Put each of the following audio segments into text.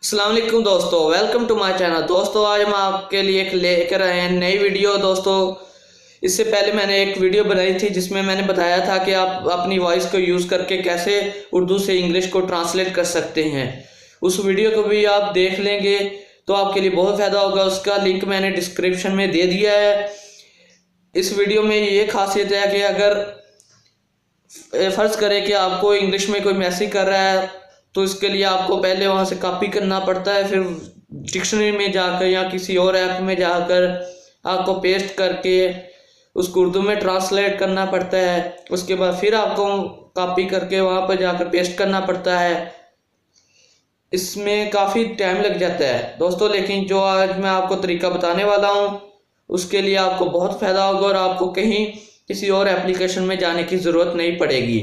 अस्सलाम वालेकुम दोस्तों, वेलकम टू माय चैनल। दोस्तों आज हम आपके लिए एक लेकर आए हैं नई वीडियो। दोस्तों इससे पहले मैंने एक वीडियो बनाई थी जिसमें मैंने बताया था कि आप अपनी वॉइस को यूज़ करके कैसे उर्दू से इंग्लिश को ट्रांसलेट कर सकते हैं। उस वीडियो को भी आप देख लेंगे तो आपके लिए बहुत फ़ायदा होगा। उसका लिंक मैंने डिस्क्रिप्शन में दे दिया है। इस वीडियो में ये खासियत है कि अगर फ़र्ज़ करें कि आपको इंग्लिश में कोई मैसेज कर रहा है तो इसके लिए आपको पहले वहाँ से कॉपी करना पड़ता है, फिर डिक्शनरी में जाकर या किसी और ऐप में जाकर आपको पेस्ट करके उसको उर्दू में ट्रांसलेट करना पड़ता है। उसके बाद फिर आपको कॉपी करके वहाँ पर जाकर पेस्ट करना पड़ता है। इसमें काफ़ी टाइम लग जाता है दोस्तों, लेकिन जो आज मैं आपको तरीका बताने वाला हूँ उसके लिए आपको बहुत फ़ायदा होगा और आपको कहीं किसी और एप्लीकेशन में जाने की ज़रूरत नहीं पड़ेगी।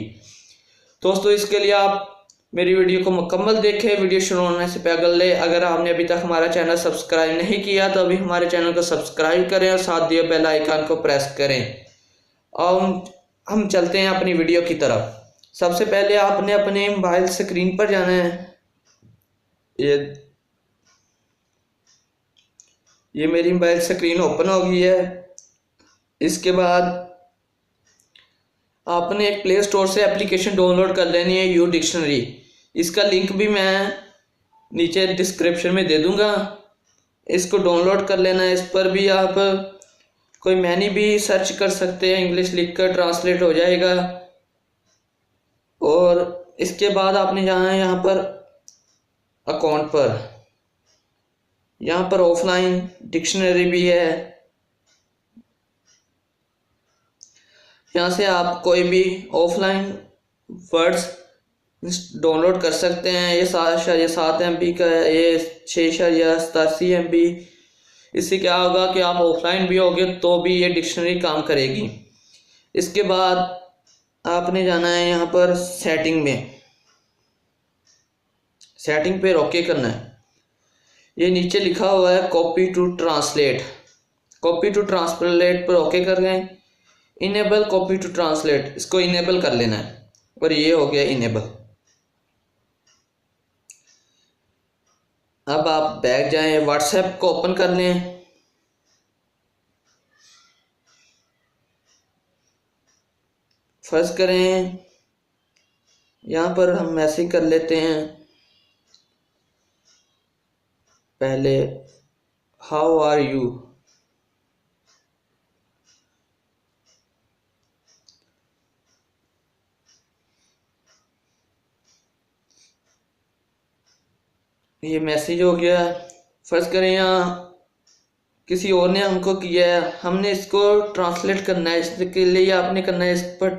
दोस्तों इसके लिए आप मेरी वीडियो को मुकम्मल देखें। वीडियो शुरू होने से पहले अगर आपने अभी तक हमारा चैनल सब्सक्राइब नहीं किया तो अभी हमारे चैनल को सब्सक्राइब करें और साथ दिए बेल आइकन को प्रेस करें। और हम चलते हैं अपनी वीडियो की तरफ। सबसे पहले आपने अपने मोबाइल स्क्रीन पर जाना है। ये मेरी मोबाइल स्क्रीन ओपन हो गई है। इसके बाद आपने एक प्ले स्टोर से एप्लीकेशन डाउनलोड कर लेनी है, यू डिक्शनरी। इसका लिंक भी मैं नीचे डिस्क्रिप्शन में दे दूंगा, इसको डाउनलोड कर लेना है। इस पर भी आप कोई मैनी भी सर्च कर सकते हैं, इंग्लिश लिखकर ट्रांसलेट हो जाएगा। और इसके बाद आपने जाना है यहाँ पर अकाउंट पर। यहाँ पर ऑफलाइन डिक्शनरी भी है, यहाँ से आप कोई भी ऑफलाइन वर्ड्स डाउनलोड कर सकते हैं। ये 7 MB का है, ये 687 MB। इससे क्या होगा कि आप ऑफलाइन भी होगे तो भी ये डिक्शनरी काम करेगी। इसके बाद आपने जाना है यहाँ पर सेटिंग में, सेटिंग पे ओके करना है। ये नीचे लिखा हुआ है copy to translate, copy to translate पर ओके कर गए। इनेबल कॉपी टू ट्रांसलेट, इसको इनेबल कर लेना है और ये हो गया इनेबल। अब आप बैक जाएं, व्हाट्सएप को ओपन कर लें। फर्ज करें यहाँ पर हम मैसेज कर लेते हैं। पहले हाउ आर यू, ये मैसेज हो गया। फर्ज करें यहाँ किसी और ने हमको किया है, हमने इसको ट्रांसलेट करना है। इसके लिए आपने करना है, इस पर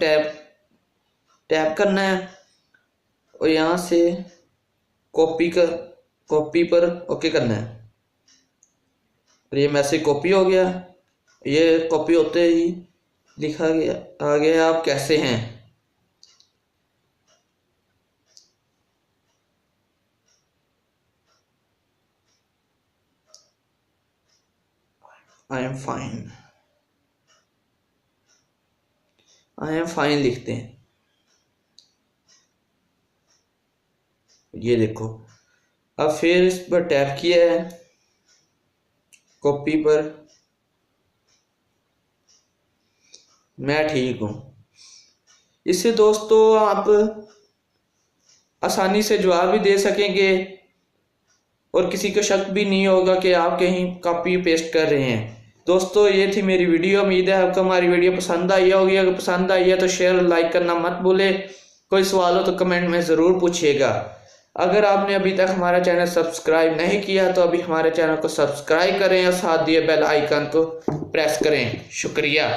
टैप करना है और यहाँ से कॉपी पर ओके करना है और ये मैसेज कॉपी हो गया। ये कॉपी होते ही लिखा गया आ गया आप कैसे हैं। I am fine, I am fine लिखते हैं। ये देखो, अब फिर इस पर टैप किया है कॉपी पर, मैं ठीक हूँ। इससे दोस्तों आप आसानी से जवाब भी दे सकेंगे और किसी को शक भी नहीं होगा कि आप कहीं कॉपी पेस्ट कर रहे हैं। दोस्तों ये थी मेरी वीडियो। उम्मीद है आपको हमारी वीडियो पसंद आई होगी। अगर पसंद आई है तो शेयर और लाइक करना मत भूलें। कोई सवाल हो तो कमेंट में ज़रूर पूछिएगा। अगर आपने अभी तक हमारा चैनल सब्सक्राइब नहीं किया तो अभी हमारे चैनल को सब्सक्राइब करें और साथ दिए बेल आइकन को प्रेस करें। शुक्रिया।